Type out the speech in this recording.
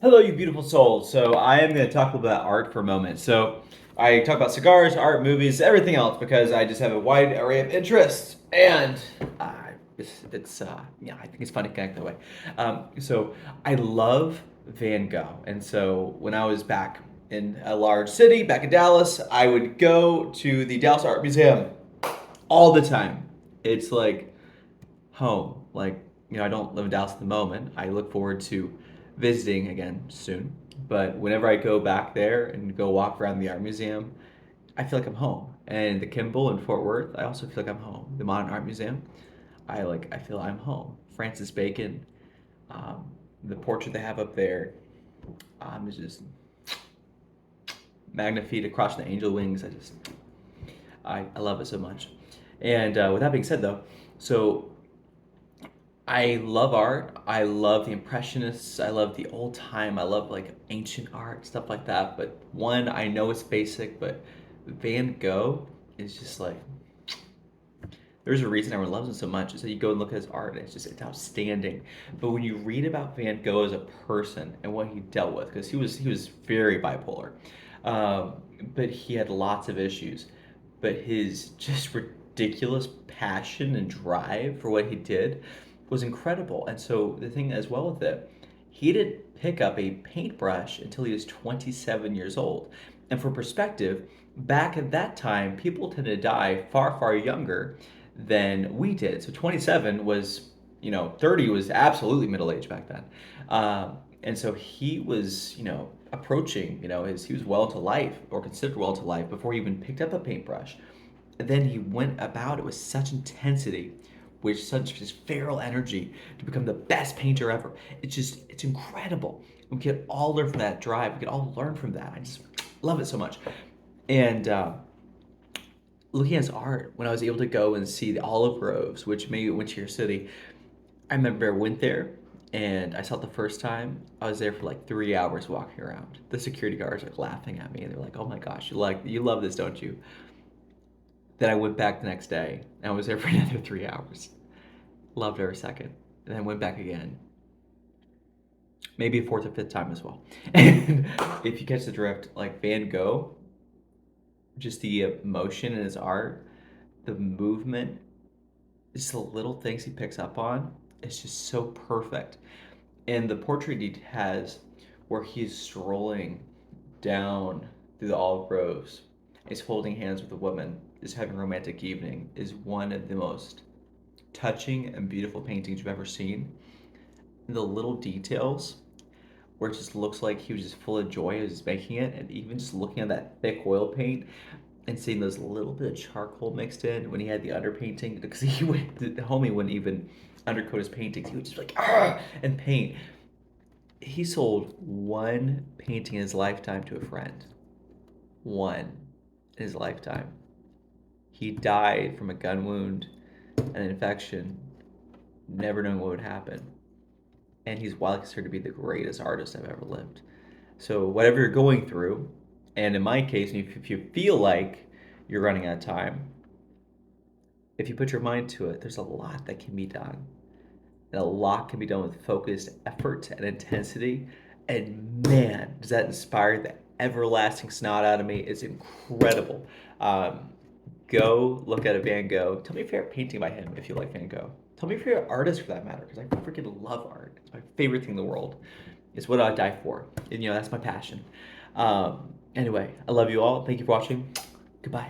Hello, you beautiful souls. So I am going to talk a little bit about art for a moment. So I talk about cigars, art, movies, everything else because I just have a wide array of interests, and I think it's fun to connect that way. So I love Van Gogh, and so when I was back in a large city, back in Dallas, I would go to the Dallas Art Museum all the time. It's like home. I don't live in Dallas at the moment. I look forward to visiting again soon. But whenever I go back there and go walk around the art museum, I feel like I'm home. And the Kimball in Fort Worth, I also feel like I'm home. The Modern Art Museum, I feel I'm home. Francis Bacon, um, the portrait they have up there, is just magnifique across the angel wings. I love it so much. And with that being said, though, so I love art. I love the Impressionists. I love the old time. I love like ancient art, stuff like that. But one, I know it's basic, but Van Gogh is just like, there's a reason everyone loves him so much. Is that you go and look at his art and it's outstanding. But when you read about Van Gogh as a person and what he dealt with, because he was very bipolar, but he had lots of issues. But his just ridiculous passion and drive for what he did was incredible. And so the thing as well with it, he didn't pick up a paintbrush until he was 27 years old. And for perspective, back at that time, people tended to die far, far younger than we did. So 27 was, 30 was absolutely middle age back then. And so he was, approaching, he was well into life or considered well into life before he even picked up a paintbrush. And then he went about it with such intensity, with such just feral energy to become the best painter ever. It's incredible. We can all learn from that drive. We can all learn from that. I just love it so much. And looking at his art, when I was able to go and see the olive groves, which maybe went to your city, I remember I went there and I saw it the first time. I was there for like 3 hours walking around. The security guards are laughing at me and they're like, "Oh my gosh, you love this, don't you?" Then I went back the next day and I was there for another 3 hours. Loved every second. And then went back again. Maybe a fourth or fifth time as well. And if you catch the drift, like Van Gogh, just the emotion in his art, the movement, just the little things he picks up on, it's just so perfect. And the portrait he has where he's strolling down through the olive groves, is holding hands with a woman, is having a romantic evening, is one of the most touching and beautiful paintings you've ever seen. The little details where it just looks like he was just full of joy as he's making it, and even just looking at that thick oil paint and seeing those little bit of charcoal mixed in when he had the underpainting, because the homie wouldn't even undercoat his paintings. He would just like and paint. He sold one painting in his lifetime to a friend. One in his lifetime. He died from a gun wound, an infection, never knowing what would happen. And he's widely considered to be the greatest artist I've ever lived. So whatever you're going through, and in my case, if you feel like you're running out of time, if you put your mind to it, there's a lot that can be done. And a lot can be done with focused effort and intensity. And man, does that inspire the everlasting snot out of me. It's incredible. Um, Go look at a Van Gogh. Tell me your favorite painting by him if you like Van Gogh. Tell me your favorite artist for that matter, because I freaking love art. It's my favorite thing in the world. It's what I die for. And that's my passion. Anyway, I love you all. Thank you for watching. Goodbye.